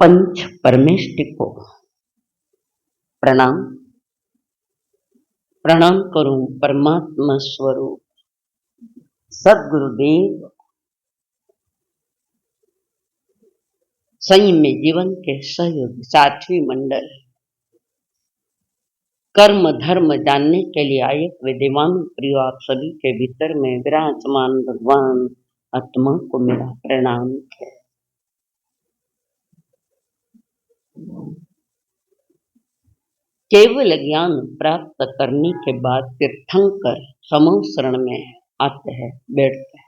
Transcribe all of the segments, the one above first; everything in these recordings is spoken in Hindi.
पंच परमेष्टि को प्रणाम। प्रणाम करूं परमात्मा स्वरूप सदगुरुदेव संयम में जीवन के सहयोग साथी मंडल कर्म धर्म जानने के लिए आए विद्यमान प्रियो आप सभी के भीतर में विराजमान भगवान आत्मा को मेरा प्रणाम है। केवल ज्ञान प्राप्त करने के बाद तीर्थंकर समूह शरण में आते हैं, बैठते हैं।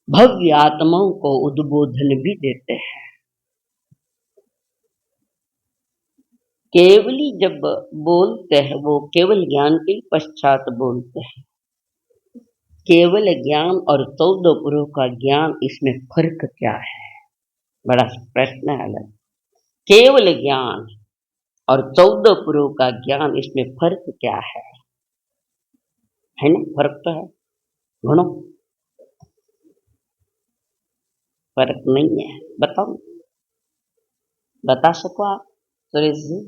भव्य आत्माओं को उद्बोधन भी देते हैं। केवली जब बोलते हैं वो केवल ज्ञान के पश्चात बोलते हैं। केवल ज्ञान और 14 पुरों का ज्ञान, इसमें फर्क क्या है? बड़ा प्रश्न है अलग। केवल ज्ञान और 14 पुरों का ज्ञान, इसमें फर्क क्या है ना? फर्क तो है, घणो फर्क नहीं है। बताओ, बता सको आप सुरेश जी?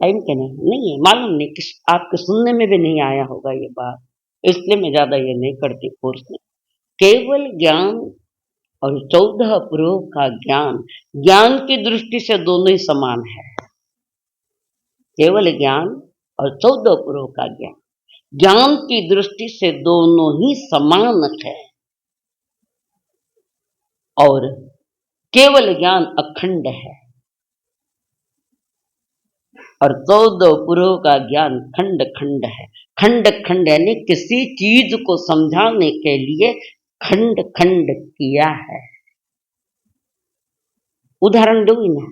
टाइम के नहीं है, मालूम नहीं, किस आपके सुनने में भी नहीं आया होगा ये बात, इसलिए मैं ज्यादा ये नहीं करती कोर्स में। केवल ज्ञान और 14 पुरों का ज्ञान, ज्ञान की दृष्टि से दोनों ही समान है। केवल ज्ञान और 14 पुरों का ज्ञान, ज्ञान की दृष्टि से दोनों ही समान है। और केवल ज्ञान अखंड है और 14 पुरों का ज्ञान खंड खंड है। खंड खंड यानी किसी चीज को समझाने के लिए खंड खंड किया है। उदाहरण दूंगी ना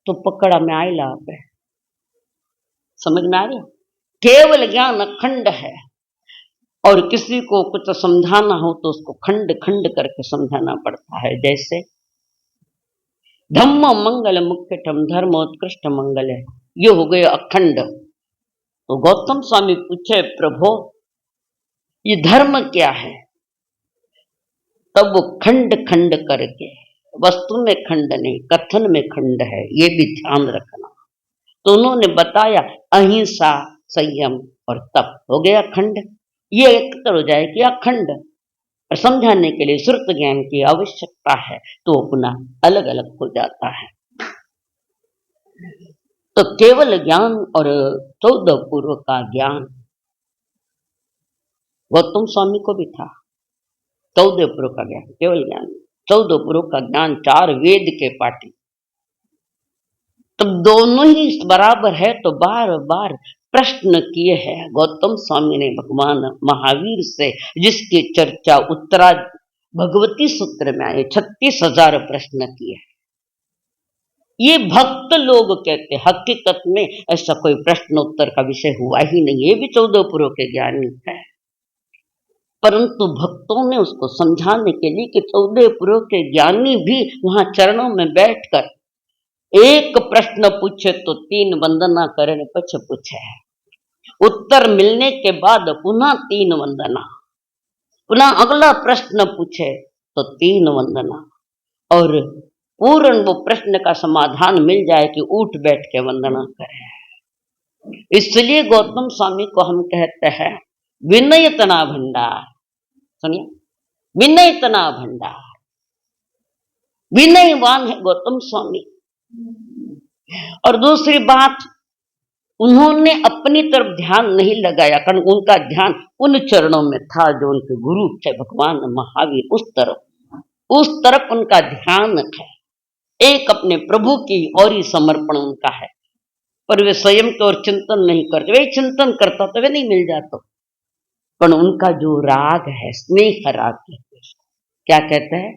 तो पकड़ा में आएगा, आप समझ में आ रही? केवल ज्ञान अखंड है और किसी को कुछ समझाना हो तो उसको खंड खंड करके समझाना पड़ता है। जैसे धम्म मंगल मुख्यतम धर्मोत्कृष्ट मंगल है, ये हो गए अखंड। तो गौतम स्वामी पूछे, प्रभु ये धर्म क्या है? तब वो खंड खंड करके, वस्तु में खंड नहीं, कथन में खंड है, ये भी ध्यान रखना। तो उन्होंने बताया अहिंसा, संयम और तप, हो गया खंड। ये एक तरह हो जाए कि अखंड। और समझाने के लिए श्रुत ज्ञान की आवश्यकता है तो अपना अलग अलग हो जाता है। तो केवल ज्ञान और 14 पुरों का ज्ञान गौतम स्वामी को भी था। 14 पुरों का ज्ञान, केवल ज्ञान, 14 पुरों का ज्ञान, 4 वेद के पाठी। तब दोनों ही बराबर है तो बार बार प्रश्न किए हैं गौतम स्वामी ने भगवान महावीर से, जिसकी चर्चा उत्तरा भगवती सूत्र में आए। 36,000 प्रश्न किए। ये भक्त लोग कहते, हकीकत में ऐसा कोई प्रश्न उत्तर का विषय हुआ ही नहीं। ये भी 14 पुरों के ज्ञानी है, परंतु भक्तों ने उसको समझाने के लिए कि 14 पुरों के ज्ञानी भी वहां चरणों में बैठकर एक प्रश्न पूछे तो 3 वंदना करने पछ पूछे, उत्तर मिलने के बाद पुनः 3 वंदना, पुनः अगला प्रश्न पूछे तो 3 वंदना, और पूर्ण वो प्रश्न का समाधान मिल जाए कि उठ बैठ के वंदना करे। इसलिए गौतम स्वामी को हम कहते हैं विनयतना भंडार। सुनिए, विनयतना भंडार, विनयवान है गौतम स्वामी। और दूसरी बात, उन्होंने अपनी तरफ ध्यान नहीं लगाया, कारण उनका ध्यान उन चरणों में था जो उनके गुरु थे भगवान महावीर। उस तरफ उनका ध्यान है। एक अपने प्रभु की और ही समर्पण उनका है, पर वे स्वयं तो और चिंतन नहीं करते। वे चिंतन करता तो वे नहीं मिल जाता, पर उनका जो राग है, स्नेह राग कहते हैं। क्या कहते हैं?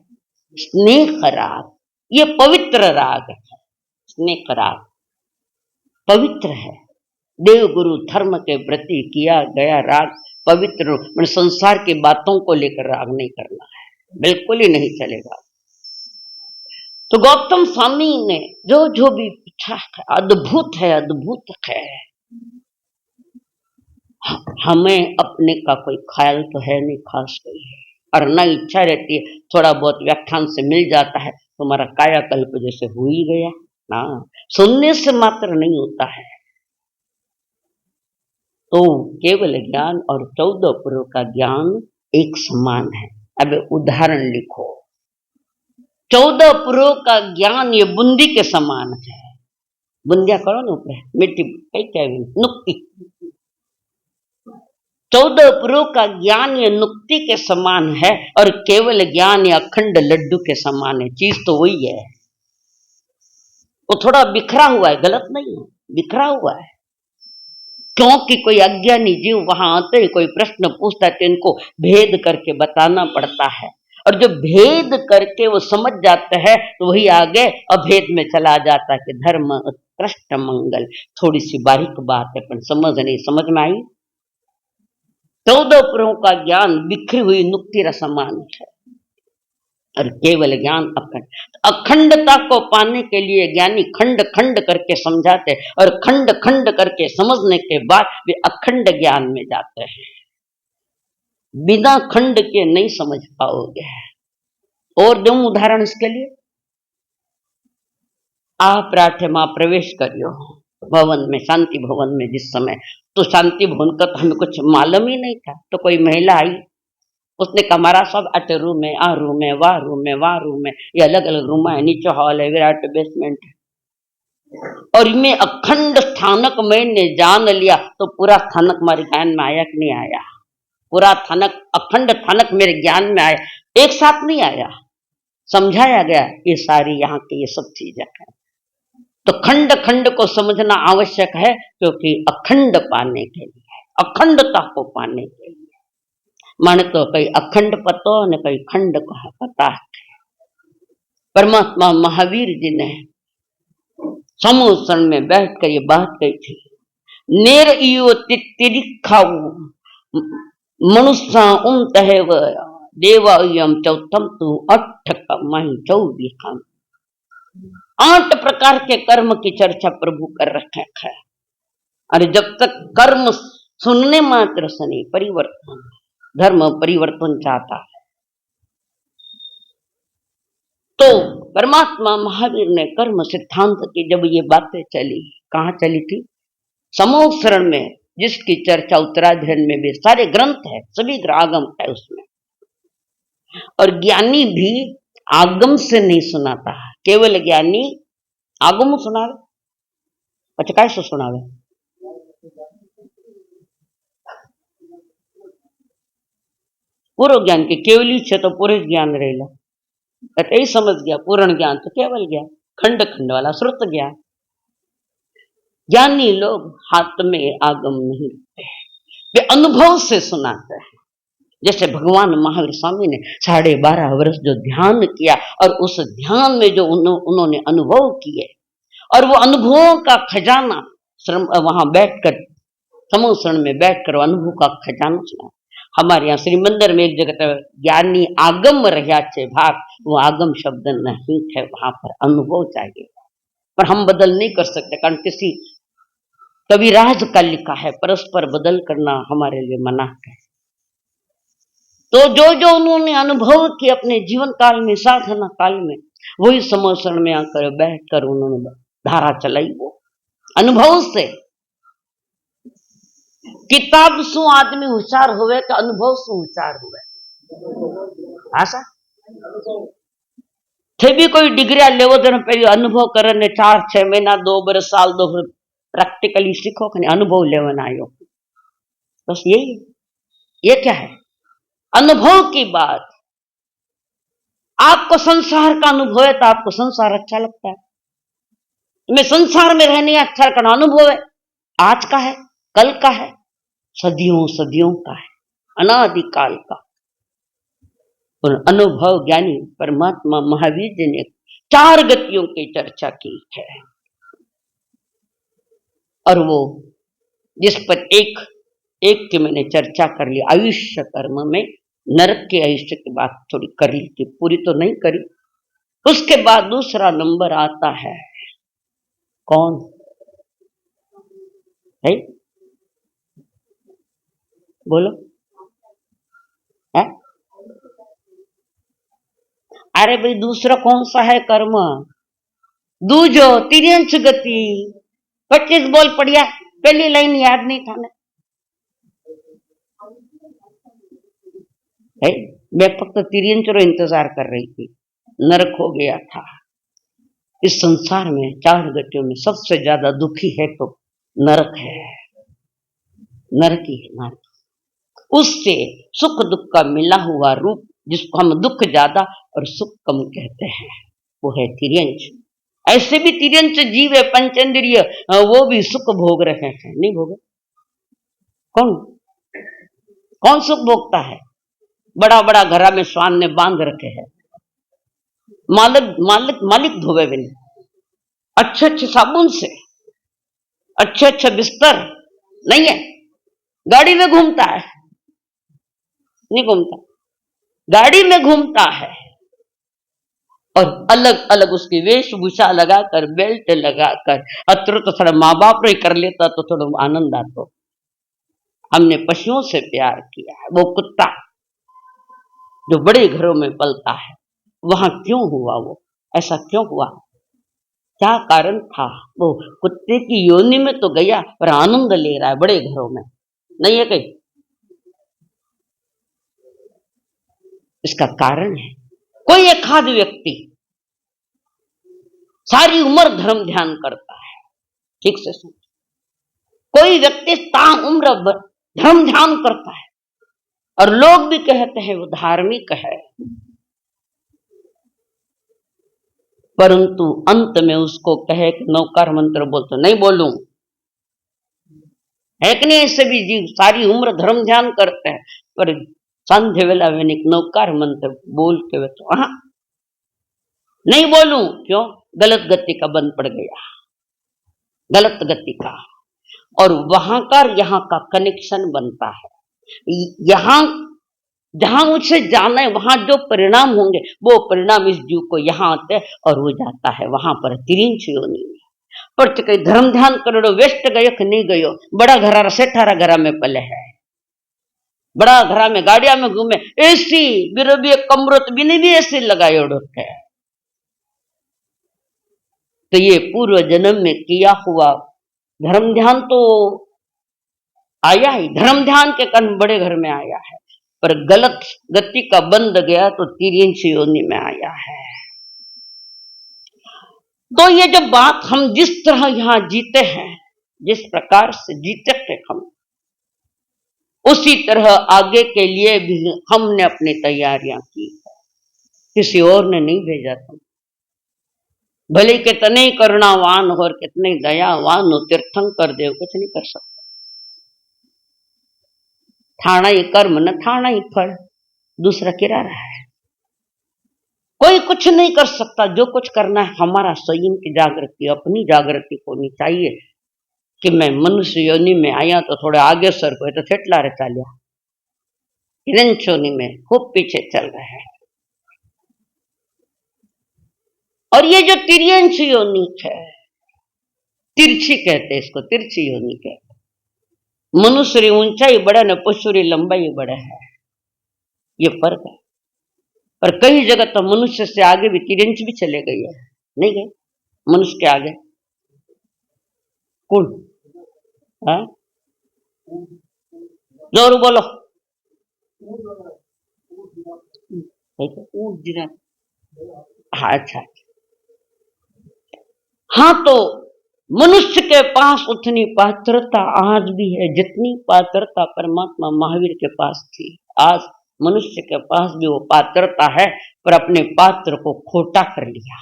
स्नेह राग। ये पवित्र राग है। स्नेह राग पवित्र है। देव गुरु धर्म के प्रति किया गया राग पवित्र। मैंने संसार की बातों को लेकर राग नहीं करना है, बिल्कुल ही नहीं चलेगा। तो गौतम स्वामी ने जो भी पूछा है, अद्भुत है, अद्भुत है। हमें अपने का कोई ख्याल तो है नहीं खास कोई है, और न इच्छा रहती है, थोड़ा बहुत व्याख्यान से मिल जाता है, तुम्हारा कायाकल्प जैसे हो ही गया ना। सुनने से मात्र नहीं होता है। तो केवल ज्ञान और 14 पुरों का ज्ञान एक समान है। अब उदाहरण लिखो, 14 पुरों का ज्ञान ये बूंदी के समान है। बुंदिया करो ना ऊपर, मिट्टी क्या नुक्ति। 14 पुरों का ज्ञान ये नुक्ति के समान है, और केवल ज्ञान ये अखंड लड्डू के समान है। चीज तो वही है, वो थोड़ा बिखरा हुआ है, गलत नहीं है, बिखरा हुआ है। क्योंकि कोई अज्ञानी जीव वहां आते ही कोई प्रश्न पूछता है तो इनको भेद करके बताना पड़ता है, और जो भेद करके वो समझ जाते हैं तो वही आगे अभेद में चला जाता है कि धर्म उत्कृष्ट मंगल। थोड़ी सी बारीक बात है पर समझ में आई। 14 पुरों का ज्ञान बिखरी हुई नुक्ति रसमान है, और केवल ज्ञान अखंड। अखंडता को पाने के लिए ज्ञानी खंड खंड करके समझाते, और खंड खंड करके समझने के बाद वे अखंड ज्ञान में जाते हैं। बिना खंड के नहीं समझ पाओगे। और दूं उदाहरण इसके लिए, आप राठे मां प्रवेश करियो भवन में, शांति भवन में। जिस समय तो शांति भवन का तो हमें कुछ मालूम ही नहीं था, तो कोई महिला आई, उसने कहा हमारा सब अटे रूम है, आ रूम है, वाह रूम है, वाह रूम है, ये अलग अलग रूम है, नीचे हॉल है, विराट बेसमेंट है। और मैं अखंड स्थानक मैंने जान लिया तो पूरा स्थानक हमारे ज्ञान में आया कि नहीं आया? पूरा स्थानक, अखंड स्थानक मेरे ज्ञान में आया, एक साथ नहीं आया, समझाया गया ये सारी यहाँ की ये सब चीजें है। तो खंड खंड को समझना आवश्यक है, क्योंकि अखंड पाने के लिए, अखंडता को पाने के लिए। माने तो कई अखंड पतो ने कई खंड को पता है। परमात्मा महावीर जी ने समूह में बैठ कर ये बात कही थी, नेर इयो तिरिखाऊ मनुष्य तहेव देवायम चौथम तू अठ कमाई 24। 8 प्रकार के कर्म की चर्चा प्रभु कर रखे है। अरे जब तक कर्म सुनने मात्र से नहीं, परिवर्तन, धर्म परिवर्तन चाहता है। तो परमात्मा महावीर ने कर्म सिद्धांत की जब ये बातें चली, कहाँ चली थी? समूह शरण में, जिसकी चर्चा उत्तराध्ययन में भी सारे ग्रंथ है, सभी आगम है उसमें। और ज्ञानी भी आगम से नहीं सुनाता, केवल ज्ञानी आगम सुनावे। अच्छा काय से सुनावे? पूर्व ज्ञान के केवली छे तो पूरे ज्ञान रहेला, यही समझ गया। पूर्ण ज्ञान तो केवल ज्ञान, खंड खंड वाला श्रुत ज्ञान। ज्ञानी लोग हाथ में आगम नहीं रखते, वे अनुभव से सुनाते हैं। जैसे भगवान महावीर स्वामी ने 12.5 वर्ष जो ध्यान किया, और उस ध्यान में जो उन्होंने अनुभव किए, और वो अनुभवों का खजाना वहां बैठकर, समूह शरण में बैठकर अनुभव का खजाना सुना। हमारे यहाँ श्री मंदिर में एक जगह ज्ञानी आगम रहा छे भाग, वो आगम शब्द नहीं है, वहां पर अनुभव चाहिए। पर हम बदल नहीं कर सकते, कारण किसी कविराज का लिखा है, परस्पर बदल करना हमारे लिए मना है। तो जो जो उन्होंने अनुभव किया अपने जीवन काल में, साधना काल में, वही समोषण में आकर बैठकर उन्होंने धारा चलाई, वो अनुभव से। किताब शू आदमी होशियार हुए कि अनुभव शू होशियार हुए? आशा थे भी कोई डिग्रिया लेवो जन पे अनुभव करे ने 4-6 महीना 2 बरस साल 2 प्रैक्टिकली सीखो कि अनुभव लेवन आयो, बस यही। ये क्या है? अनुभव की बात। आपको संसार का अनुभव है तो आपको संसार अच्छा लगता है, मैं संसार में रहने अच्छा करना अनुभव है, आज का है, कल का है, सदियों सदियों का है, अनादिकाल का। और अनुभव ज्ञानी परमात्मा महावीर जी ने 4 गतियों की चर्चा की है, और वो जिस पर एक की मैंने चर्चा कर ली, आयुष्य कर्म में नरक के आयुष्य की बात थोड़ी कर ली थी, पूरी तो नहीं करी। उसके बाद दूसरा नंबर आता है, कौन है? बोलो है? अरे भाई दूसरा कौन सा है कर्म? दूजो तिर्यंच गति। 25 बोल पड़िया, पहली लाइन याद नहीं था ना है। मैं फक्त तिर्यंच रो इंतजार कर रही थी। नरक हो गया था। इस संसार में 4 गतियों में सबसे ज्यादा दुखी है तो नरक है। नरकी है नरक। उससे सुख दुख का मिला हुआ रूप, जिसको हम दुख ज्यादा और सुख कम कहते हैं, वो है तिर्यंच। ऐसे भी तिर्यंच जीव है पंचेंद्रिय, वो भी सुख भोग रहे हैं। नहीं भोगे? कौन कौन सुख भोगता है? बड़ा बड़ा घरा में श्वान ने बांध रखे हैं, मालिक मालिक मालिक धोवे भी नहीं, अच्छे अच्छे साबुन से, अच्छे अच्छे बिस्तर नहीं है, गाड़ी में घूमता है। नहीं घूमता, गाड़ी में घूमता है और अलग अलग उसकी वेशभूषा लगाकर, बेल्ट लगाकर, अत्र तो थोड़ा माँ बाप ने कर लेता तो थोड़ा आनंद आता। हमने पशुओं से प्यार किया है। वो कुत्ता जो बड़े घरों में पलता है, वहां क्यों हुआ? वो ऐसा क्यों हुआ? क्या कारण था? वो कुत्ते की योनि में तो गया पर आनंद ले रहा है बड़े घरों में, नहीं है कहीं? इसका कारण है, कोई एक आध व्यक्ति सारी उम्र धर्म ध्यान करता है। ठीक से सुन, कोई व्यक्ति ताउम्र धर्म ध्यान करता है और लोग भी कहते हैं वो धार्मिक है, परंतु अंत में उसको कहे कि नौकार मंत्र बोल, तो नहीं बोलूं। है कि नहीं? ऐसे भी जीव सारी उम्र धर्म ध्यान करते हैं पर संध्या वेला में एक नौकार मंत्र बोल के वे तो नहीं बोलूं। क्यों? गलत गति का बंद पड़ गया, गलत गति का। और वहां का यहाँ का कनेक्शन बनता है। यहाँ जहां मुझसे जाना है, वहां जो परिणाम होंगे वो परिणाम इस जीव को यहाँ आते हैं और वो जाता है वहां पर तिरिंच योनि में। पर कई धर्म ध्यान करो, वेस्ट गयो कि नहीं गयो, बड़ा घरा सेठारा घरा में पले है, बड़ा घरा में गाड़िया में घूमे, एसी बिरबी कमरो तो बिने भी एसी लगायो है। तो ये पूर्व जन्म में किया हुआ धर्म ध्यान तो आया ही, धर्म ध्यान के कारण बड़े घर में आया है, पर गलत गति का बंद गया तो तिर्यंच योनि में आया है। तो ये जो बात हम जिस तरह यहां जीते हैं, जिस प्रकार से जीते थे हम, उसी तरह आगे के लिए भी हमने अपनी तैयारियां की। किसी और ने नहीं भेजा था। भले कितने करुणावान हो और कितने दयावान हो, तीर्थंकर देव कुछ नहीं कर सकते। ठाणा ही कर्म न ठाणा ही फल, दूसरा किरा रहा है। कोई कुछ नहीं कर सकता। जो कुछ करना है हमारा स्वयं की जागृति, अपनी जागृति होनी चाहिए कि मैं मनुष्य योनि में आया तो थोड़े आगे सर को, तो थेटला रे चालिया तिर्यंच योनि में खूब पीछे चल रहे हैं। और ये जो तिर्यंच योनि है, तिरछी कहते हैं इसको, तिरछी योनि कहते। मनुष्य ऊंचाई बड़ा न पशु लंबाई बड़ा है, ये फर्क है। पर कई जगह तो मनुष्य से आगे भी तिर्यंच भी चले गए हैं, नहीं गए? मनुष्य के आगे कौन? जोर बोलो। हाँ अच्छा। हाँ, तो मनुष्य के पास उतनी पात्रता आज भी है जितनी पात्रता परमात्मा महावीर के पास थी। आज मनुष्य के पास भी वो पात्रता है, पर अपने पात्र को खोटा कर लिया,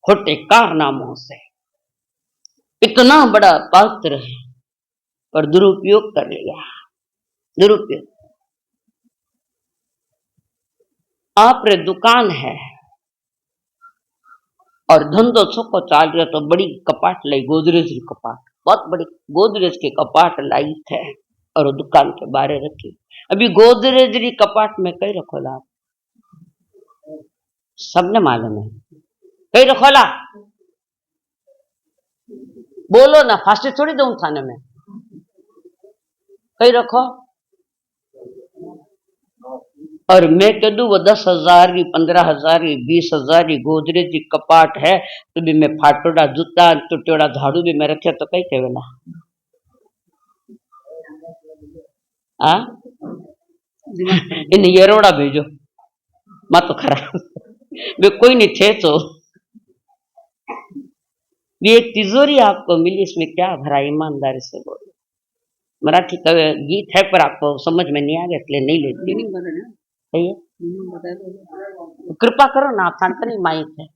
खोटे कारनामों से। इतना बड़ा पात्र है पर दुरुपयोग कर लिया, दुरुपयोग। आप रे दुकान है और धंधो छोको चाल रहा, तो बड़ी कपाट लाई, गोदरेज की कपाट, बहुत बड़ी गोदरेज की कपाट लाई थे और वो दुकान के बारे रखी। अभी गोदरेज की कपाट में कई रखोला, सबने मालूम है कई रखोला। बोलो ना, फांसी थोड़ी दूं थाने में। कई रखो और मैं कह दूं वो 10,000 की 15,000 की 20,000 की गोदरेज की कपाट है तो भी मैं फाटोड़ा जूता टुटोड़ा झाड़ू भी मैं रखे तो कई कहवेला आ इन येरोड़ा भेजो मत तो खराब वे कोई नहीं थे तो ये एक तिजोरी आपको मिली इसमें क्या भरा ईमानदारी से बोलो मराठी का गीत है पर आपको समझ में नहीं आ गया इसलिए नहीं लेती है कृपा करो ना आप नहीं माइक है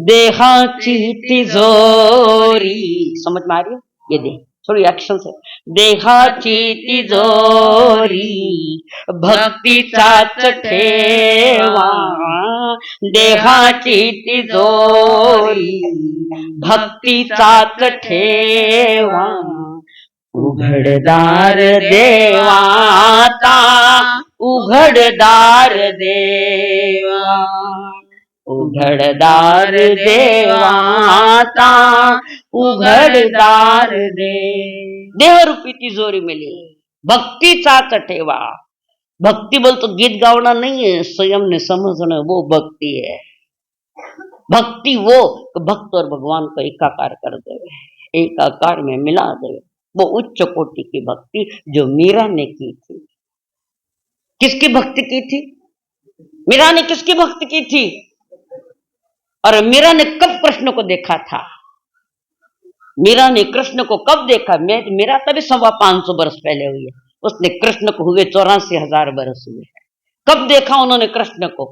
देहाची तिजोरी समझ में आ रही है ये दे थोड़ी एक्शन से देहाची तिजोरी भक्तीचा ठेवा देहाची तिजोरी भक्तीचा ठेवा उघडदार देवाता उघडदार देवा उघडदार देवाता उघडदार देह रूपी तिजोरी मिली भक्तीचा ठेवा भक्ति बोल तो गीत गावना नहीं है स्वयं ने समझना वो भक्ति है भक्ति वो भक्त और भगवान को एकाकार कर देवे एकाकार में मिला देवे वो उच्च कोटि की भक्ति जो मीरा ने की थी किसकी भक्ति की थी मीरा ने किसकी भक्ति की थी और मीरा ने कब कृष्ण को देखा था मीरा ने कृष्ण को कब देखा मीरा तभी 550 वर्ष पहले हुई है उसने कृष्ण को हुए 84,000 वर्ष हुए कब देखा उन्होंने कृष्ण को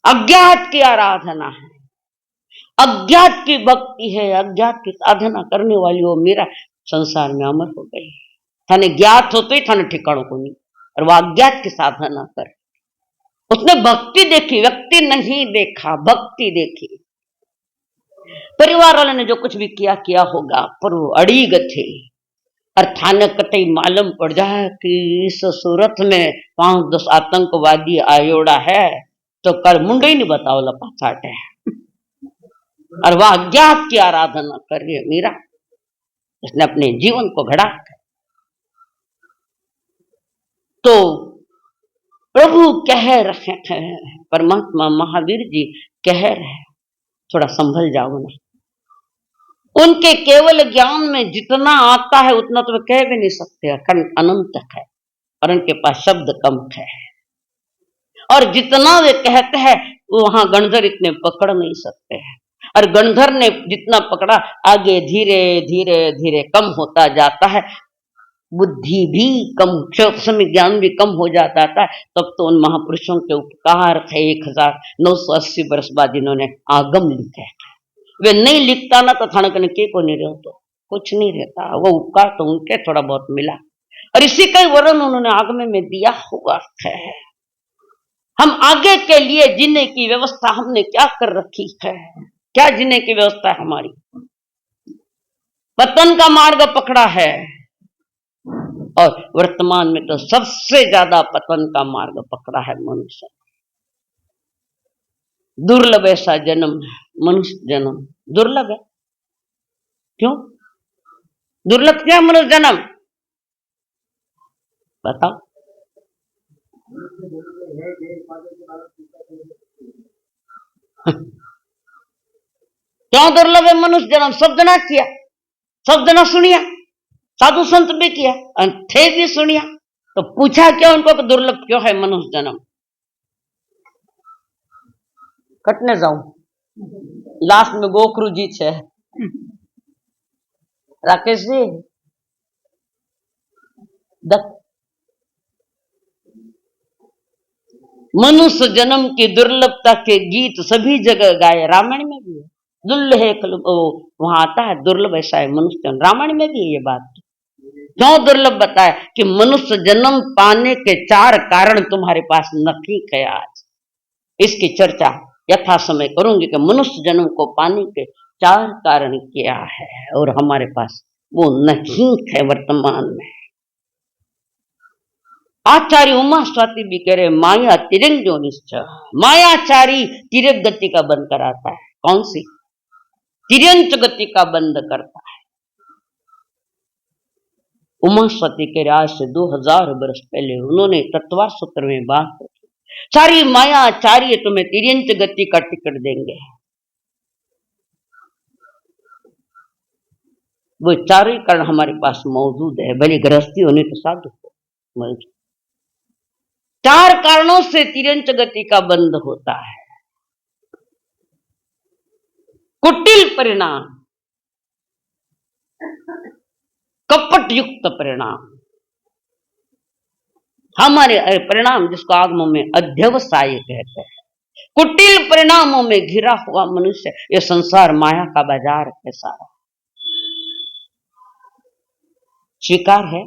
अज्ञात की आराधना है अज्ञात की भक्ति है अज्ञात की साधना करने वाली वो मीरा संसार में अमर हो गई थाने ज्ञात हो तो ही थाने ठिकानों को नहीं और वह अज्ञात की साधना कर उसने भक्ति देखी व्यक्ति नहीं देखा भक्ति देखी परिवार वालों ने जो कुछ भी किया होगा पर वो अड़ीग थे और थाने कतई मालूम पड़ जाए कि इस सूरत में 5-10 आतंकवादी आयोड़ा है तो कल मुंडे ही नहीं बताओ लपाछाट है और वह अज्ञात की आराधना कर रही है मीरा उसने अपने जीवन को घड़ा तो प्रभु कह रहे हैं परमात्मा महावीर जी कह रहे हैं थोड़ा संभल जाओ ना उनके केवल ज्ञान में जितना आता है उतना तो वे कह भी नहीं सकते अखंड अनंत है और उनके पास शब्द कम है और जितना वे कहते हैं वहां गणधर इतने पकड़ नहीं सकते हैं और गणधर ने जितना पकड़ा आगे धीरे धीरे धीरे कम होता जाता है बुद्धि भी कम समय ज्ञान भी कम हो जाता था तब तो उन महापुरुषों के उपकार थे 1980 वर्ष बाद इन्होंने आगम लिखे वे नहीं लिखता ना तो थानकन के को नहीं रहता कुछ नहीं रहता वो उपकार तो उनके थोड़ा बहुत मिला और इसी का वर्णन उन्होंने आगम में दिया हुआ है हम आगे के लिए जीने की व्यवस्था हमने क्या कर रखी है क्या जीने की व्यवस्था है हमारी पतन का मार्ग पकड़ा है और वर्तमान में तो सबसे ज्यादा पतन का मार्ग पकड़ा है मनुष्य दुर्लभ ऐसा जन्म मनुष्य जन्म दुर्लभ है क्यों दुर्लभ क्या मनुष्य जन्म बताओ क्यों दुर्लभ है मनुष्य जन्म सब जना किया सब जना सुनिया साधु संत भी किया थे भी सुनिया तो पूछा क्यों उनको कि दुर्लभ क्यों है मनुष्य जन्म कटने जाऊं लास्ट में गोखरू जी छे राकेश जी मनुष्य जन्म की दुर्लभता के गीत सभी जगह गाए रामायण में भी है दुर्लभ वहां आता है दुर्लभ ऐसा है मनुष्य जन्म रामायण में भी है ये बात क्यों दुर्लभ बताया कि मनुष्य जन्म पाने के 4 कारण तुम्हारे पास नहीं है आज इसकी चर्चा यथा समय करूंगी कि मनुष्य जन्म को पाने के 4 कारण क्या है और हमारे पास वो नहीं है वर्तमान में आचार्य उमा स्वाति भी कह रहे माया तिरंग जो निश्चय मायाचारी तिरक गति का बंद कराता है कौन सी तिरंच गति का बंद करता है उमा सती के राज से 2000 वर्ष पहले उन्होंने तत्वार सूत्र में बात रखी, सारी माया आचार्य तुम्हें तिर्यंत गति का टिकट देंगे। वो चारों कारण हमारे पास मौजूद है, भले गृहस्थी होने तो साधु हो। 4 कारणों से तिर्यंत गति का बंध होता है। कुटिल परिणाम, कपट युक्त परिणाम, हमारे परिणाम जिसको आगमों में अध्यवसाय कहते हैं। कुटिल परिणामों में घिरा हुआ मनुष्य, ये संसार माया का बाजार है सारा। स्वीकार है?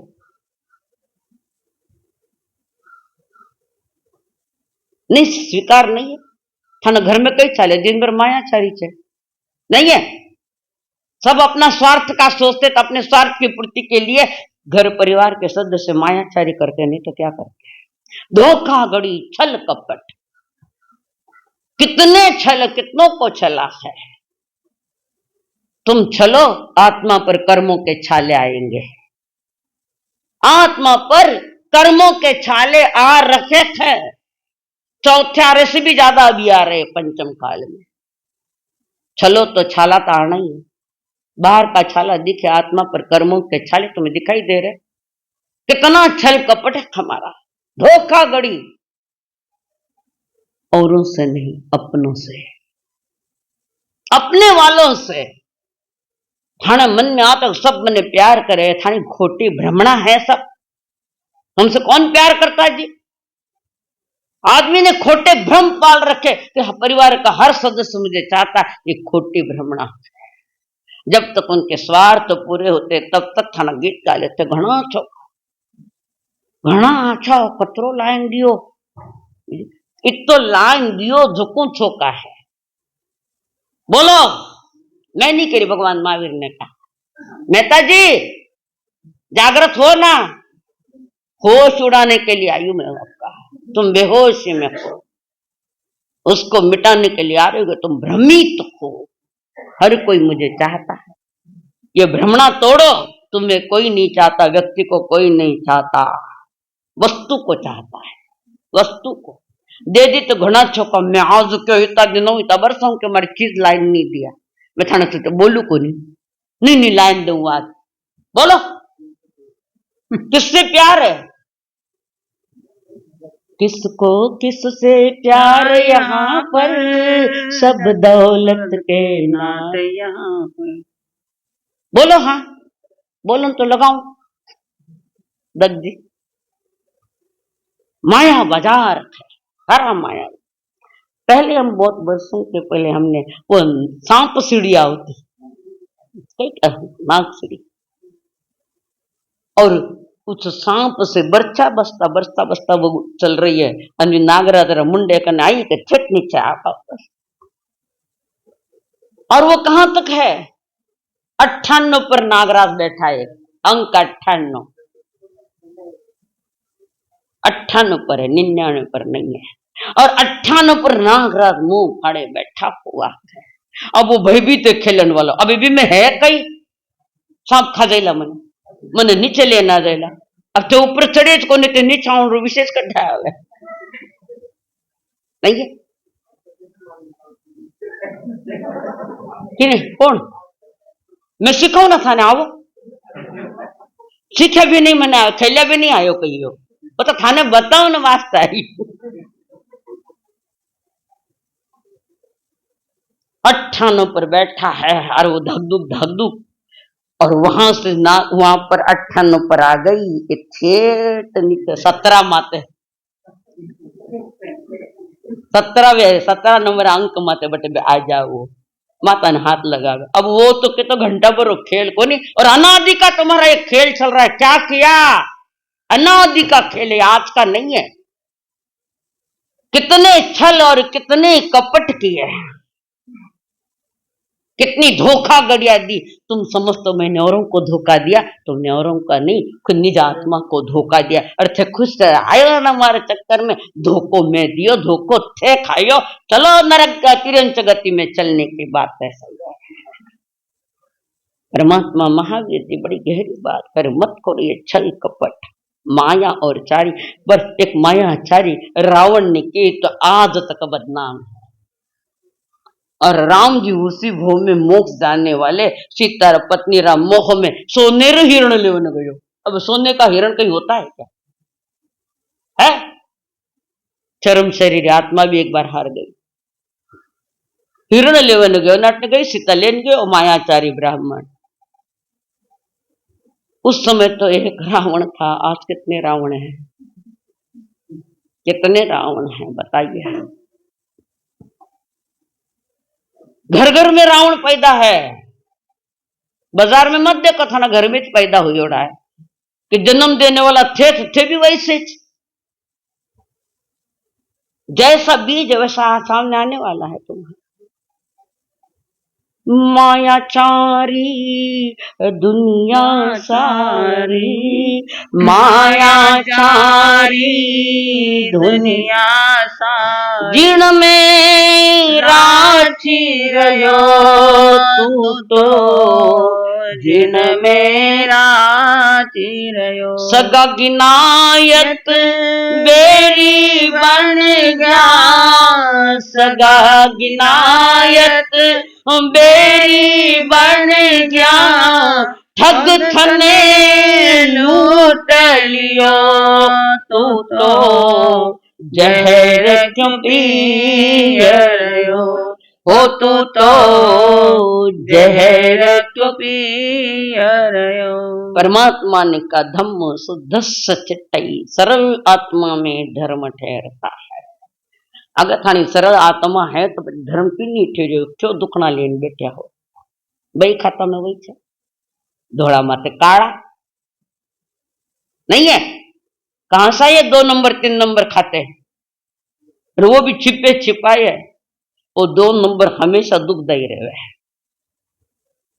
नहीं, स्वीकार नहीं है। थाना घर में कई चाले दिन भर मायाचारी चे नहीं है, सब अपना स्वार्थ का सोचते, तो अपने स्वार्थ की पूर्ति के लिए घर परिवार के सदस्य मायाचारी करते, नहीं तो क्या करते हैं? धोखाधड़ी, छल कपट। कितने छल, कितनों को छला है। तुम छलो, आत्मा पर कर्मों के छाले आएंगे। आत्मा पर कर्मों के छाले आ रखे थे, चौथे आरे से भी ज्यादा अभी आ रहे पंचम काल में। छलो तो छाला तो आना ही है। बाहर का छाला दिखे, आत्मा पर कर्मों के छाले तुम्हें दिखाई दे रहे। कितना छल कपट है हमारा, धोखाधड़ी। औरों से नहीं, अपनों से, अपने वालों से। थाने मन में आता सब मने प्यार करे, थानी खोटी भ्रमणा है सब। हमसे कौन प्यार करता है जी? आदमी ने खोटे भ्रम पाल रखे कि परिवार का हर सदस्य मुझे चाहता है, ये खोटी भ्रमणा। जब तक उनके स्वार्थ तो पूरे होते तब तक थाना गीत गा लेते, घना छो, घना अच्छा कतरो लाइन दियो, इतो लाइन दियो झुकू छोका है। बोलो, मैं नहीं करी, भगवान महावीर ने कहा। मेहता जी जागृत हो ना, होश उड़ाने के लिए आयु में आपका, तुम बेहोशी में हो, उसको मिटाने के लिए आ रहे हो, तुम भ्रमित हो। हर कोई मुझे चाहता है, ये भ्रमणा तोड़ो। तुम्हें कोई नहीं चाहता, व्यक्ति को कोई नहीं चाहता, वस्तु को चाहता है। वस्तु को दे दी तो घना छोका। मैं आज क्यों इतना दिनों इतना बरसों के हमारी चीज लाइन नहीं दिया, मैं थाने सोचे बोलू को नहीं, नहीं लाइन दूंगा आज। बोलो किससे प्यार है? किसको किससे प्यार यहाँ पर, सब दौलत के नाते यहाँ पर। बोलो हाँ, बोलो तो लगाऊं दग्गी। माया बाजार है, हरा माया। पहले हम बहुत वर्षों के पहले हमने वो सांप सीढ़िया होती, नाग सीढ़ी, और उस सांप से बरछा बसता बसता बसता वो चल रही है। अन्य नागराज मुंडे कने आई के छट नीचे आ वापस। और वो कहां तक है? 98 पर नागराज बैठा है, अंक 98, 98 पर है, 99 पर नहीं है। और 98 पर नागराज मुंह फाड़े बैठा हुआ है। अब वो भयभीत खेलन वाला अभी भी में है, कई सांप खा जाएला मने नीचे लेना जाएला। अब तो ऊपर चढ़े को नहीं तो नीचे विशेष कढ़ा नहीं है कि नहीं? कौन मैं सिखाऊ ना थाने आओ, सीखे भी नहीं, मैंने खेला भी नहीं आयो कही हो, वो तो थाने बताओ ना वास्ता ही। 98 पर बैठा है, और वो धकधुक, और वहां से ना वहां पर 98 पर आ गई, ठेठ नीचे 17 माते, 17 नंबर अंक माते बटे आ जाओ, माता ने हाथ लगावे। अब वो तो के तो घंटा भर खेल को नहीं, और अनादि का तुम्हारा एक खेल चल रहा है। क्या किया? अनादि का खेल है, आज का नहीं है। कितने छल और कितने कपट किए, कितनी धोखा गड़िया दी। तुम समझते मैंने औरों को धोखा दिया, तुमने औरों का नहीं, खुद निज आत्मा को धोखा दिया। अर्थ खुश आयो ना हमारे चक्कर में, धोखो में दियो, धोखो थे खाइयो, चलो नरक तिरंच गति में चलने की बात है। परमात्मा महावीर जी बड़ी गहरी बात करे, मत करो ये छल कपट माया और चारी। बस एक मायाचारी रावण ने की तो आज तक बदनाम है, और राम जी उसी भूमि में मोक्ष जाने वाले, सीता पत्नी राम मोह में सोनेर हिरण लेवन गयो। अब सोने का हिरण कहीं होता है क्या? है चरम शरीर आत्मा भी एक बार हार गई। हिरण लेवन गयो, नाटने गई, सीता लेन गयो, मायाचारी ब्राह्मण। उस समय तो एक रावण था, आज कितने रावण हैं? कितने रावण हैं बताइए। घर घर में रावण पैदा है। बाजार में मत देखो था ना, घर में पैदा हो जोड़ा है कि जन्म देने वाला थे भी वैसे। जैसा बीज वैसा सामने आने वाला है तुम्हारा। मायाचारी दुनिया सारी, मायाचारी दुनिया सारी, जीर्ण में राची रहो तू तो, जीर्ण में राची रहो। सगा गिनायत बेरी बन गया, सगा गिनायत बेरी बन गया, ठग थने लूट लियो तू तो, जहर क्यों पी रहो हो तू तो, जहर क्यों पी रहो। परमात्मा ने का धम्म शुद्ध सचटई, सरल आत्मा में धर्म ठहरता है। अगर थानी सरल आत्मा है तो धर्म की नहीं ठहरो, क्यों दुखना लेन बैठा हो। भाई खाता में वही है, धोड़ा माथे काला नहीं है। कहां सा ये 2 नंबर 3 नंबर खाते हैं, और वो भी छिपे छिपाए है। वो 2 नंबर हमेशा दुखदाई रहे।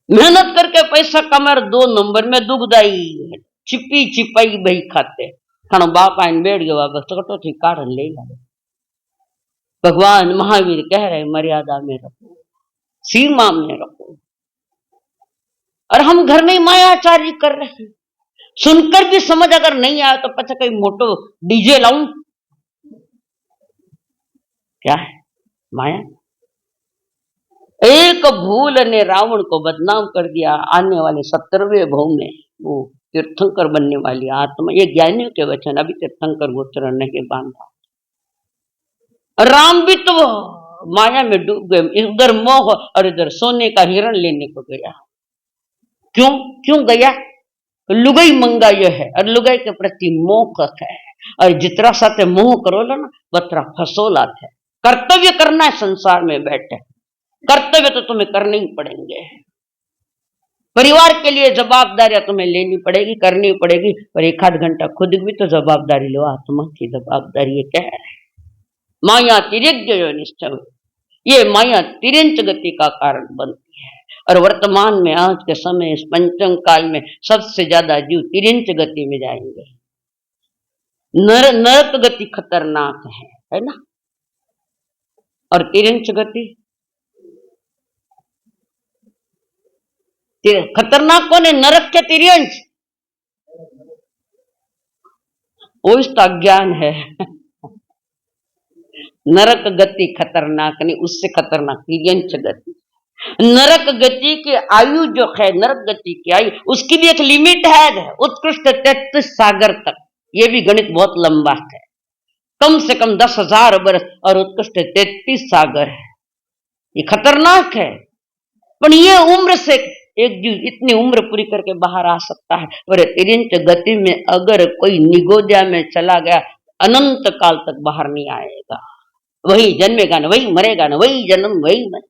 मेहनत करके पैसा कमा 2 नंबर में दुखदाई छिपी छिपाई भाई खाते। खाना बाप आइन बैठ गया, वापस कटो थी कारण ले ला। भगवान महावीर कह रहे मर्यादा में रखो, सीमा में रखो। और हम घर में मायाचारी कर रहे हैं। सुनकर भी समझ अगर नहीं आया तो पता कहीं मोटो डीजे लाऊं, क्या है माया। एक भूल ने रावण को बदनाम कर दिया। आने वाले 17वें भव में वो तीर्थंकर बनने वाली आत्मा, ये ज्ञानियों के वचन, अभी तीर्थंकर गोत्र नहीं बांधा। राम भी तो माया में डूब गए, इधर मोह और इधर सोने का हिरण लेने को गया। क्यों गया? लुगाई मंगा ये है, और लुगाई के प्रति मोह है। और जितना साथे मोह करो ना बतरा फसोलात है। कर्तव्य करना है, संसार में बैठे कर्तव्य तो तुम्हें करने ही पड़ेंगे। परिवार के लिए जवाबदारियां तुम्हें लेनी पड़ेगी, करनी पड़ेगी, पर 1 आध घंटा खुद भी तो जवाबदारी लो। आत्मा की जवाबदारी ये क्या है? माया तिर्यज्ञ निश्चय, ये माया तिरंच गति का कारण बनती है। और वर्तमान में आज के समय इस पंचम काल में सबसे ज्यादा जीव तिरंच गति में जाएंगे। नरक गति खतरनाक है ना। और तिरंच गति खतरनाक कौन है? नरक के तिरंच, वो इसका ज्ञान है। नरक गति खतरनाक नहीं, उससे खतरनाक तिर्यंच गति। नरक गति की आयु जो है, नरक गति की आयु उसकी भी एक लिमिट है, उत्कृष्ट 33 सागर तक। ये भी गणित बहुत लंबा है, कम से कम 10,000 वर्ष और उत्कृष्ट 33 सागर है। ये खतरनाक है। पर ये उम्र से एक जीव इतनी उम्र पूरी करके बाहर आ सकता है। और तिरंच गति में अगर कोई निगोदिया में चला गया, अनंत काल तक बाहर नहीं आएगा। वही जन्मेगा ना, वही मरेगा ना, वही जन्म वही मरे।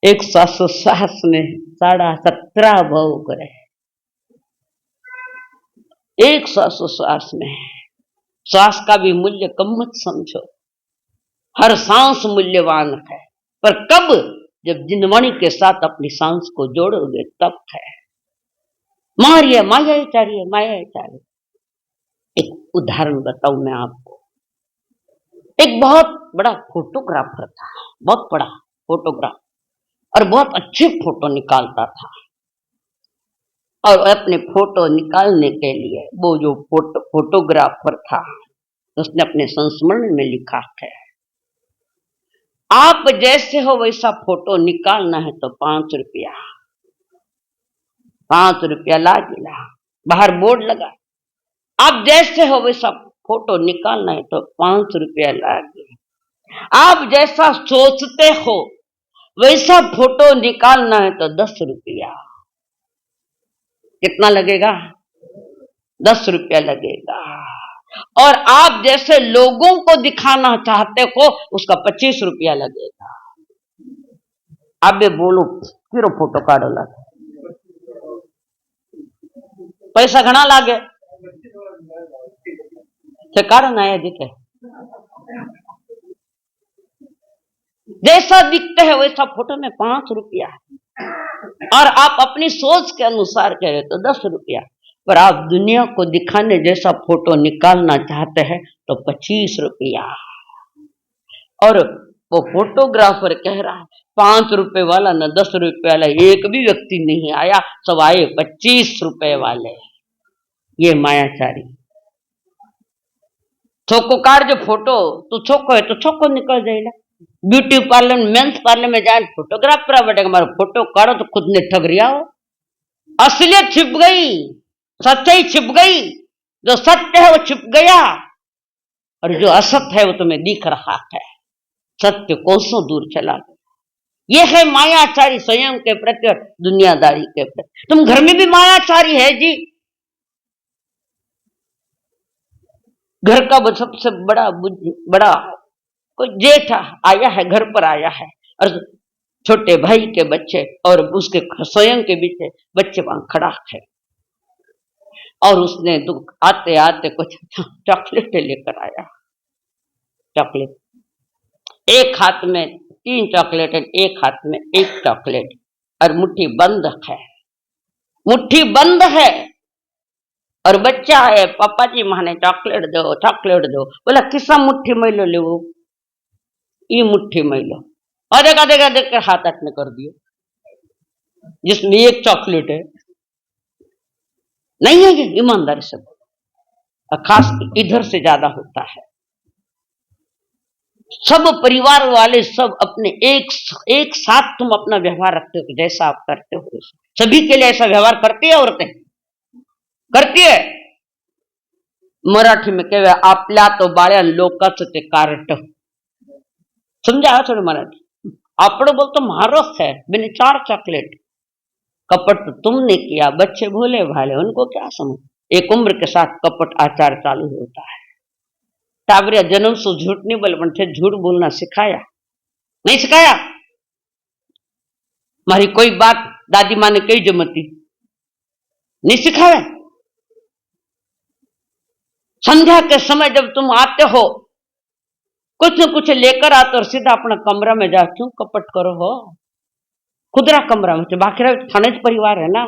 एक श्वास में 17.5 भव करे, एक श्वास में। श्वास का भी मूल्य कम मत समझो, हर सांस मूल्यवान है। पर कब? जब जिनवाणी के साथ अपनी सांस को जोड़ोगे तब है। मारिए मायाचारी, मायाचारी। एक उदाहरण बताऊं मैं आपको। एक बहुत बड़ा फोटोग्राफर था, बहुत बड़ा फोटोग्राफर, और बहुत अच्छे फोटो निकालता था। और अपने फोटो निकालने के लिए वो जो फोटोग्राफर था उसने अपने संस्मरण में लिखा है, आप जैसे हो वैसा फोटो निकालना है तो 5 रुपया, 5 रुपया लागेगा। बाहर बोर्ड लगा, आप जैसे हो वैसा फोटो निकालना है तो 5 रुपया लागेगा। आप जैसा सोचते हो वैसा फोटो निकालना है तो 10 रुपया। कितना लगेगा? 10 रुपया लगेगा। और आप जैसे लोगों को दिखाना चाहते हो उसका 25 रुपया लगेगा। आप भी बोलो फिर फोटो काढ़ो लागे, पैसा घना लागे काढ़ना है दिखे। जैसा दिखते है वैसा फोटो में 5 रुपया, और आप अपनी सोच के अनुसार कह रहे तो 10 रुपया। पर आप दुनिया को दिखाने जैसा फोटो निकालना चाहते हैं तो 25 रुपया। और वो फोटोग्राफर कह रहा है 5 रुपए वाला न 10 रुपए वाला एक भी व्यक्ति नहीं आया, सब आए 25 रुपए वाले। ये मायाचारी। छोको काट जो फोटो, तू छोको है तो छोको निकल जाएगा। ब्यूटी पार्लर मेंस पार्लर में जाए फोटोग्राफर बैठेगा, हमारा फोटो काढ़ो तो खुद ने ठग रिया हो। असलियत छिप गई, सच्चाई छिप गई। जो सत्य है वो छिप गया और जो असत्य है वो तुम्हें दिख रहा है। सत्य कोसों दूर चला गया। ये है मायाचारी स्वयं के प्रति और दुनियादारी के प्रति। तुम घर में भी मायाचारी है जी। घर का सबसे बड़ा कोई जेठ आया है, घर पर आया है, और छोटे भाई के बच्चे और उसके स्वयं के बीच बच्चे वहां खड़ा है, और उसने आते आते कुछ चॉकलेट लेकर आया। चॉकलेट, एक हाथ में 3 चॉकलेट, एक हाथ में 1 चॉकलेट, और मुट्ठी बंद है, मुट्ठी बंद है। और बच्चा है, पापा जी माने चॉकलेट दो, चॉकलेट दो। बोला किसा मुट्ठी मैलो ले, वो ये मुट्ठी मैलो। और देखा देखकर हाथ में कर दियो जिसमें 1 चॉकलेट है। नहीं है ये ईमानदारी से, खास इधर से ज्यादा होता है। सब परिवार वाले सब अपने एक साथ तुम अपना व्यवहार रखते हो, जैसा आप करते हो सभी के लिए ऐसा व्यवहार करती है औरतें, करती है। मराठी में कहे आपल्या तो बाळ्या लोकाच ते कार्ट। समझा थोड़ी मराठी? आपड़ो बोल तो मारोस है, मैंने 4 चॉकलेट। कपट तो तुमने किया, बच्चे भोले भाले, उनको क्या समझ। एक उम्र के साथ कपट आचार चालू होता है। टाबरिया जन्म से झूठ नहीं बोले, पण थे झूठ बोलना सिखाया नहीं सिखाया। मारी कोई बात दादी माँ ने कही जमती नहीं सिखाया। संध्या के समय जब तुम आते हो कुछ न कुछ लेकर आते और सीधा अपना कमरा में जा, क्यों कपट करो हो? खुदरा कमरा में बाकी थाने परिवार है ना।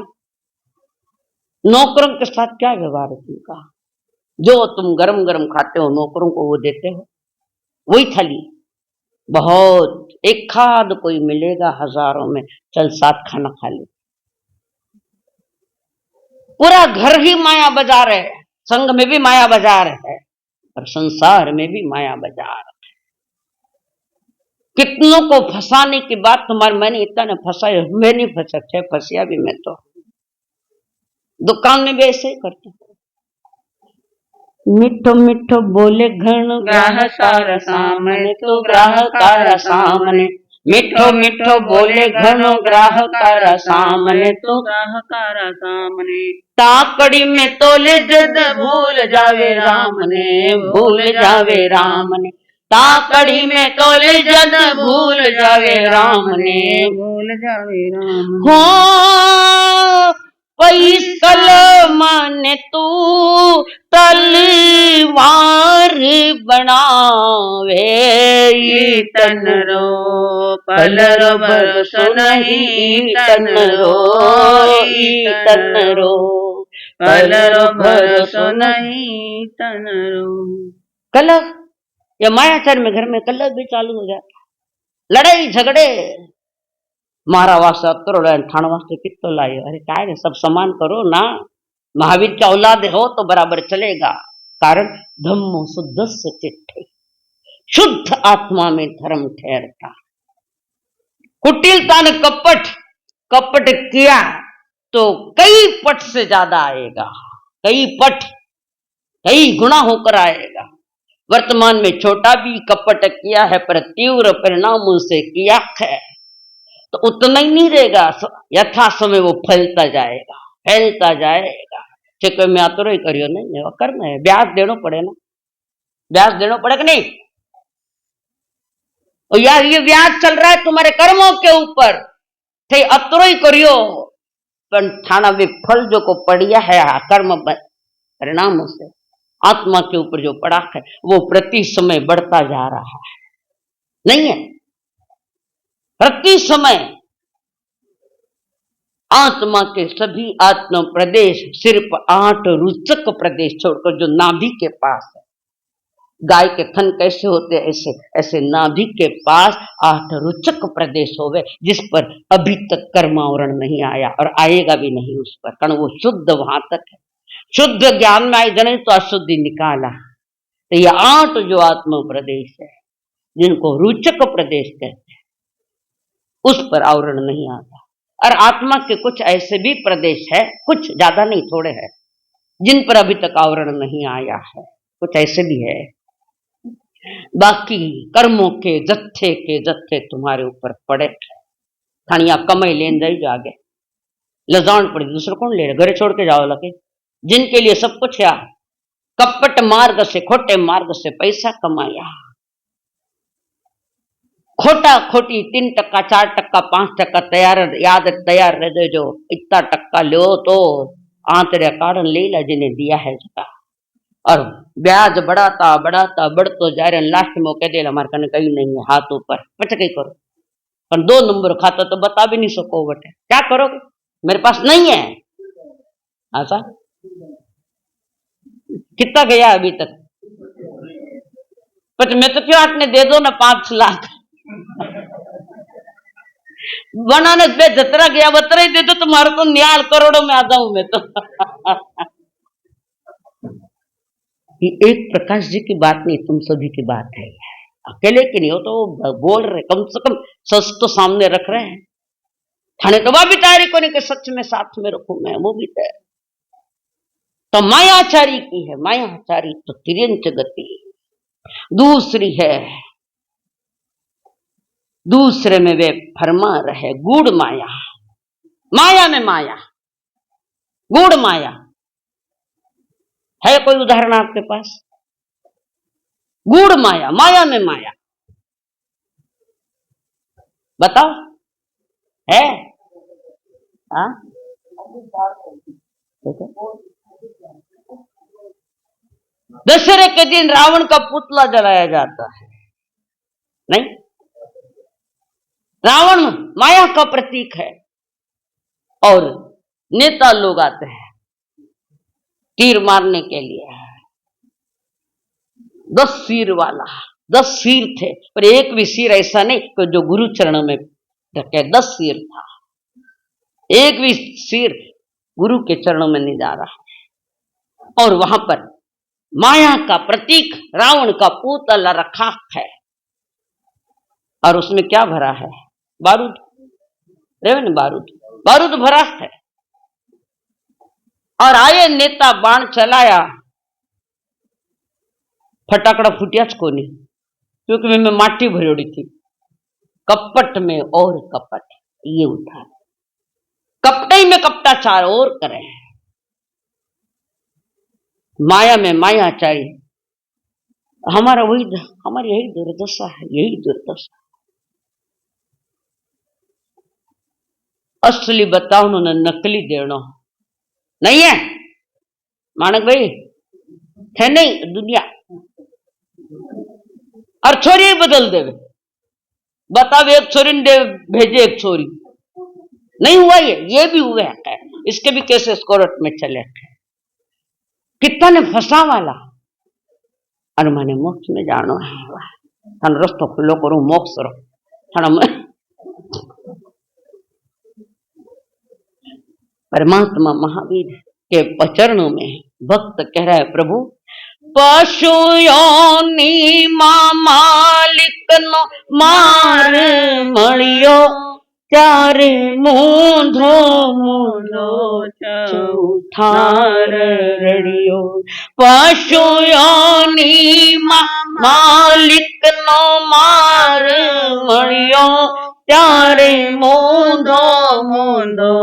नौकरों के साथ क्या व्यवहार है तुमका? जो तुम गरम गरम खाते हो नौकरों को वो देते हो, वही थाली। बहुत एक खाद कोई मिलेगा हजारों में, चल 7 खाना खा ले। पूरा घर ही माया बाजार है। संघ में भी माया बाजार है और संसार में भी माया बाजार है। कितनों को फंसाने की बात तुम्हारे, मैंने इतना ने फंसा, मैं नहीं फंस सकते, फंसिया भी मैं तो। दुकान में भी ऐसे ही करते। मिठो मिठो बोले घण ग्राहकार सामने, तो ग्राहकार सामने। मिठो मिठो बोले घणो ग्राहकार सामने, तो ग्राहकार सामने। ताकड़ी में तोले जद भूल जावे राम ने, भूल जावे राम ने। ताकड़ी में तोले जद भूल जावे राम ने, भूल जावे राम ने। हो पैसल माने तू तलवार बनावे, तन रो पलरो भरोसो नहीं, तन रो तन रो पलरो भरोसो नहीं, तन रो। कलह या मायाचार में घर में कलह भी चालू हो जाता, लड़ाई झगड़े। मारा वास्ते अतरो ठाण वास्ते कितो लायो। अरे काय रे, सब समान करो ना। महावीर का औलाद हो तो बराबर चलेगा। कारण धम्मो शुद्धस्य चिट्ठे, शुद्ध आत्मा में धर्म ठहरता। कुटिलता ने कपट, कपट किया तो कई पट से ज्यादा आएगा, कई पट, कई गुना होकर आएगा। वर्तमान में छोटा भी कपट किया है पर तीव्र परिणामों से किया है तो उतना ही नहीं रहेगा, यथा समय वो फैलता जाएगा, फैलता जाएगा। ठीक है, मैं आतरो ही करियो नहीं, कर्म है, ब्याज देना पड़े ना, ब्याज देना पड़ेगा नहीं। और यार ये ब्याज चल रहा है तुम्हारे कर्मों के ऊपर, थे अतरो ही करियो पर थाना वे फल जो को पड़िया है कर्म परिणामों से आत्मा के ऊपर जो पड़ा है वो प्रति समय बढ़ता जा रहा है, नहीं है? प्रति समय आत्मा के सभी आत्म प्रदेश सिर्फ 8 रुचक प्रदेश छोड़कर जो नाभि के पास है, गाय के थन कैसे होते हैं ऐसे ऐसे नाभि के पास 8 रुचक प्रदेश हो गए जिस पर अभी तक कर्मावरण नहीं आया और आएगा भी नहीं उस पर, कारण वो शुद्ध वहां तक है। शुद्ध ज्ञान में आई जने तो अशुद्धि निकाला। तो ये 8 जो आत्म प्रदेश है जिनको रुचक प्रदेश कहते हैं उस पर आवरण नहीं आता। और आत्मा के कुछ ऐसे भी प्रदेश है, कुछ ज्यादा नहीं थोड़े हैं, जिन पर अभी तक आवरण नहीं आया है, कुछ ऐसे भी है। बाकी कर्मों के जत्थे तुम्हारे ऊपर पड़े, थानिया कमाई लेन जाई जो आगे लजान पड़ी, दूसरा कौन ले रहे, घरे छोड़ के जाओ लगे। जिनके लिए सब कुछ है, कपट मार्ग से, खोटे मार्ग से पैसा कमाया, खोटा खोटी 3%, 4%, 5% तैयार याद तैयार रह दे, जो इतना टक्का लो तो आंतरे कारण ले ला जिन्हें दिया है उसका, और ब्याज बढ़ाता बढ़ाता बढ़तो जा रहे, लास्ट में कह दे हमारे कने कहीं नहीं है, हाथ ऊपर पच कहीं करो, पर 2 नंबर खाता तो बता भी नहीं सको बटे, क्या करोगे, मेरे पास नहीं है। ऐसा कितना गया अभी तक, पर मैं तो क्यों आटने दे दो ना 5 लाख बनाने पे जतरा गया बतरा ही दे दो, तुम्हारे तो न्याल करोड़ों में आ जाऊं मैं तो ये एक प्रकाश जी की बात नहीं, तुम सभी की बात है, अकेले की नहीं हो तो बोल रहे, कम से कम सच तो सामने रख रहे हैं। थाने तो भी तैयारी को नहीं कि सच में साथ में रखू मैं, वो भी तैयार। तो मायाचारी की है, मायाचारी तो तिर्यंच गति, दूसरी है दूसरे में वे फरमा रहे गूढ़ माया, माया में माया, गूढ़ माया है। कोई उदाहरण आपके पास? गूढ़ माया, माया में माया बताओ है? हाँ, दशहरे के दिन रावण का पुतला जलाया जाता है, नहीं? रावण माया का प्रतीक है और नेता लोग आते हैं तीर मारने के लिए, 10 सिर वाला, 10 सिर थे, पर एक भी सिर ऐसा नहीं कि जो गुरु चरण में रखे, 10 सिर था, एक भी सिर गुरु के चरणों में नहीं जा रहा। और वहां पर माया का प्रतीक रावण का पुतला रखा है और उसमें क्या भरा है? बारूद, रेवन बारूद, बारूद भरा है। और आए नेता बाण चलाया, फटाकड़ा फूटिया को नहीं, क्योंकि मैं माटी भरोड़ी थी। कपट में और कपट, ये उठा कपटे में कपटाचार और करे, माया में मायाचारी। हमारा वही, हमारी यही दुर्दशा है, यही दुर्दशा। असली बताओ उन्होंने नकली देना नहीं है, मानक भाई थे नहीं दुनिया, और छोरी बदल देवे, बताओ एक छोरी ने भेजे एक छोरी, नहीं हुआ ये भी हुआ है, इसके भी केसेस कोर्ट में चले हैं। कितना ने फंसा वाला, और मैंने मोक्ष में जानो है, थान रस्तो खुलो करूं, मोक्ष रो थाना में परमात्मा महावीर के चरणों में भक्त कह रहा है, प्रभु पशु योनि मालिक नो मार मणियो चारे मूंधो मूंधो चौथार रड़ियो। पशु योनि मालिक नो मार मणियो चारे मूंधो मूंधो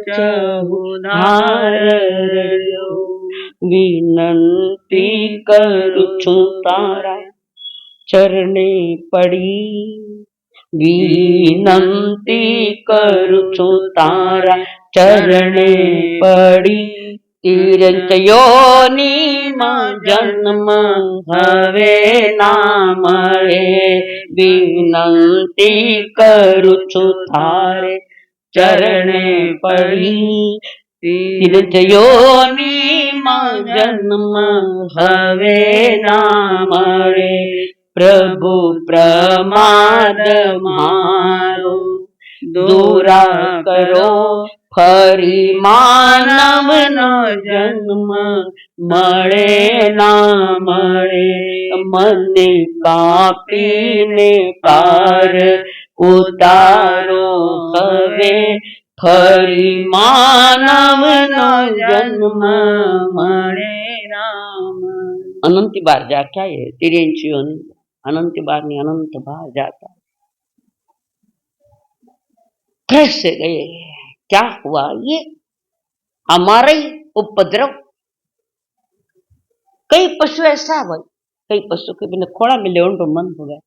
चौधार रड़ियो। विनंती करू छू तारा चरणे पड़ी, विनंती करू छू तारा चरणे पड़ी। तीरथ योनि मां जन्म हवे ना मळे, विनंती करू छू थारे चरणे पड़ी। तीरथ योनि मां जन्म हवे ना मळे, प्रभु प्रमाद मारो दूरा करो, फरी मानव नो जन्म मळे ना मळे। मन कापीने पार उतारो हवे, फरी मानव नो जन्म मळे ना मळे। अनंत बार जा क्या है तिरेंची अनंत बार नहीं अनंत बार जाता। कैसे गए, क्या हुआ, ये हमारा ही उपद्रव। कई पशु ऐसा भाई, कई पशु के बिना खोड़ा में ले मन हो गया।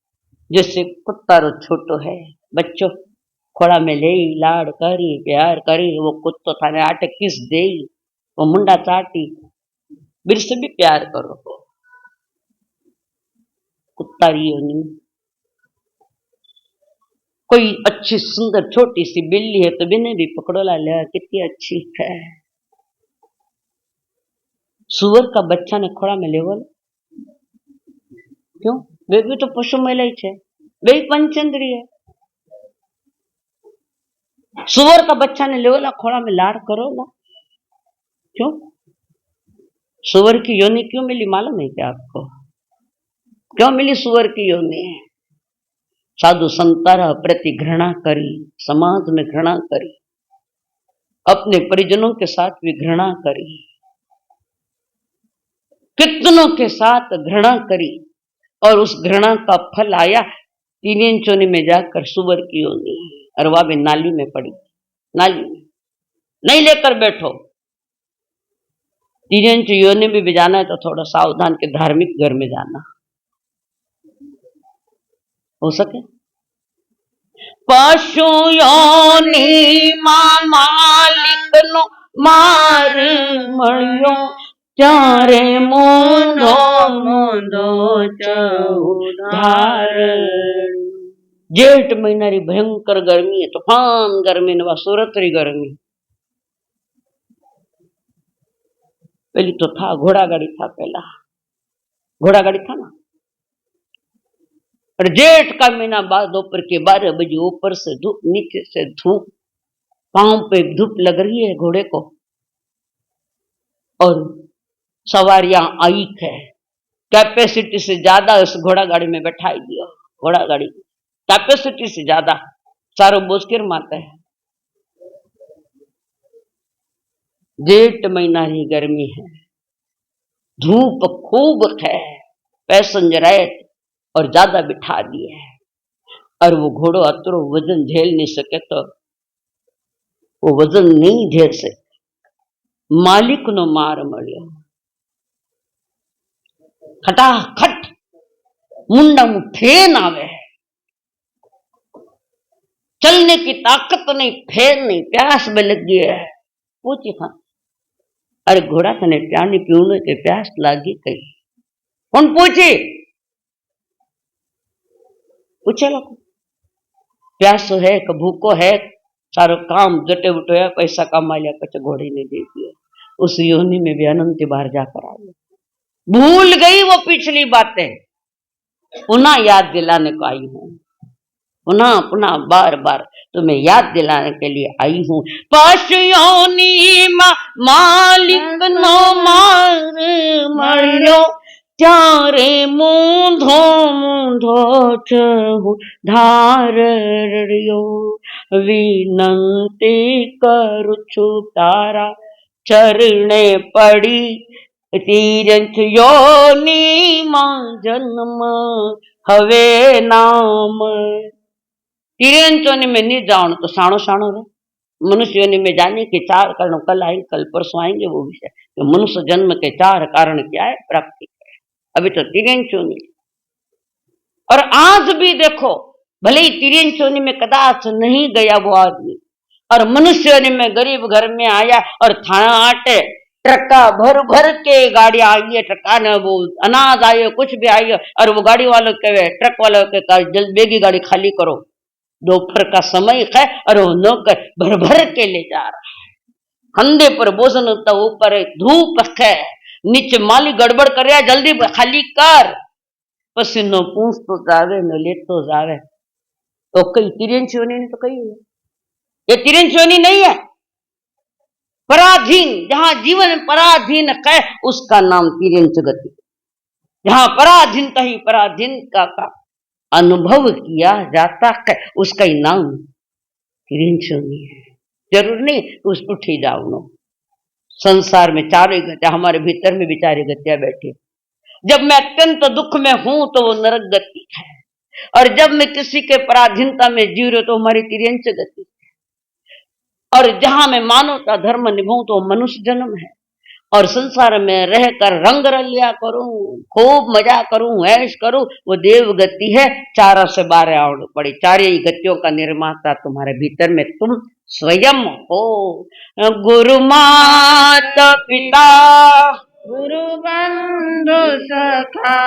जैसे कुत्ता रो छोटो है बच्चों, खोड़ा में ले लाड़ करी प्यार करी, वो कुत्तो थाने आटे किस दे, वो मुंडा चाटी, बिर से भी प्यार करो। कुत्ता रियो नहीं। कोई अच्छी सुंदर छोटी सी बिल्ली है तो बिने भी पकड़ो ला ले, कितनी अच्छी है। सुअर का बच्चा ने खोड़ा में लेवल क्यों, वे भी तो पशु मेला ही है, वे पंचेंद्रिय है। सुअर का बच्चा ने लेवला खोड़ा में लाड़ करो ना, क्यों? सुअर की योनि क्यों मिली मालूम है क्या आपको? क्यों मिली सुअर की योनि? साधु संतारा प्रति घृणा करी, समाज में घृणा करी, अपने परिजनों के साथ भी घृणा करी, कितनों के साथ घृणा करी, और उस घृणा का फल आया तीन चोनी में जाकर सुअर की योनि, और वह भी नाली में पड़ी। नाली में नहीं लेकर बैठो। तीन योनि में भी जाना है तो थोड़ा सावधान के धार्मिक घर में जाना हो सके। पशु योनि मालिक नो मार मणियो चारे मूंधो मूंधो चौधार। जेठ महीना री भयंकर गर्मी है, तूफान गर्मी ने सूरत री गर्मी। पहली तो था घोड़ा गाड़ी था, पहला घोड़ा गाड़ी था ना। और जेठ का महीना बाद दोपहर के 12 बजे ऊपर से धूप, नीचे से धूप, पांव पे धूप लग रही है घोड़े को, और सवारियां आई है, कैपेसिटी से ज्यादा उस घोड़ा गाड़ी में बैठाई दिया। घोड़ा गाड़ी कैपेसिटी से ज्यादा सारो बोझ किर मारता है। जेठ महीना ही गर्मी है, धूप खूब है, पैसेंजर है और ज्यादा बिठा दिए है, और वो घोड़ो अतरो वजन झेल नहीं सके, तो वो वजन नहीं झेल सके, मालिक नो मार मळ्यो। खटाखट मुंडा में फेन आवे, चलने की ताकत नहीं, फेन नहीं, प्यास में लग गई है। पूछी था, अरे घोड़ा तने पानी पीने के प्यास लागी कई? कौन पूछे? पूछे लोग प्यास है कि भूखो है, सारो काम जटे उठो है, पैसा कमा लिया, कुछ घोड़े ने दे दिया। उस योनि में भी अनंत बार जाकर आ गई, भूल गई वो पिछली बातें, पुनः याद दिलाने को आई हूं। पुनः पुनः बार बार तुम्हें याद दिलाने के लिए आई हूँ। पशयोनी मालिक नो मार मरियो, त्यारे मूंधो मूंधो चहु धारियो, विनंती करुछु तारा चरणे पड़ी, तीरथ योनी मां जन्म हवे नाम। तीरथ योनि में नहीं जाओ तो साणो साणो रहे। मनुष्य योनि में जाने के 4 कारण कल आएंगे, कल परसों आएंगे वो विषय। तो मनुष्य जन्म के 4 कारण क्या है? प्राप्ति। अभी तो तीरथ योनि, और आज भी देखो भले ही तीरथ योनि में कदाच नहीं गया वो आदमी, और मनुष्य योनि में गरीब घर में आया और थाना आटे ट्रक्का भर भर के गाड़ियां आई है, ट्रक्का ने वो अनाज आयो कुछ भी आयो, और वो गाड़ी वालों के ट्रक वालों के जल्द बेगी गाड़ी खाली करो, दोपहर का समय है, और वो नौकर भर भर के ले जा रहा है। कंधे पर बोझन तो ऊपर धूप है, नीचे माली गड़बड़ कर रहा, जल्दी खाली कर। पसीनो पूछ तो जावे न ले तो जावे। तो कई तीरथ योनि ने तो कही है, ये तीरथ योनि नहीं है। पराधीन, जहां जीवन पराधीन है उसका नाम तीरथ गति। जहां पराधीनता ही पराधीनता का अनुभव किया जाता है उसका ही नाम तीरथ योनि है। जरूर नहीं उस पर उठी जाओ नो। संसार में 4 गतियां, हमारे भीतर में भी 4 गतियां बैठी। जब मैं अत्यंत दुख में हूं तो वो नरक गति है, और जब मैं किसी के पराधीनता में जी रहा तो हमारी तीरथ गति, और जहां मैं मानवता धर्म निभाऊं तो मनुष्य जन्म है। और संसार में रहकर रंग रलिया करूं, खूब मजा करूं, ऐश करूं, वो देव गति है। 4 से 12 आउट पड़ी। 4 ही गतियों का निर्माता तुम्हारे भीतर में तुम स्वयं हो। गुरु माता पिता गुरु बंधु सखा,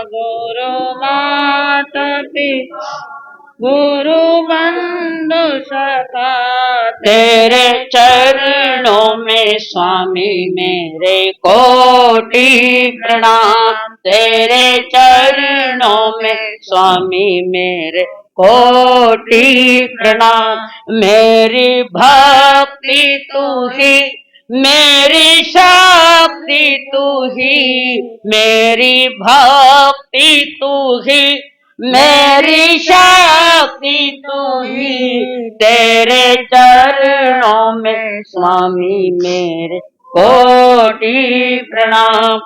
गुरु माता पिता गुरु बंधु सखा, तेरे चरणों में स्वामी मेरे कोटि प्रणाम, तेरे चरणों में स्वामी मेरे कोटि प्रणाम। मेरी भक्ति तू ही, मेरी शक्ति तू ही, मेरी भक्ति तू ही, मेरी शक्ति तू ही, तेरे चरणों में स्वामी मेरे कोटि प्रणाम।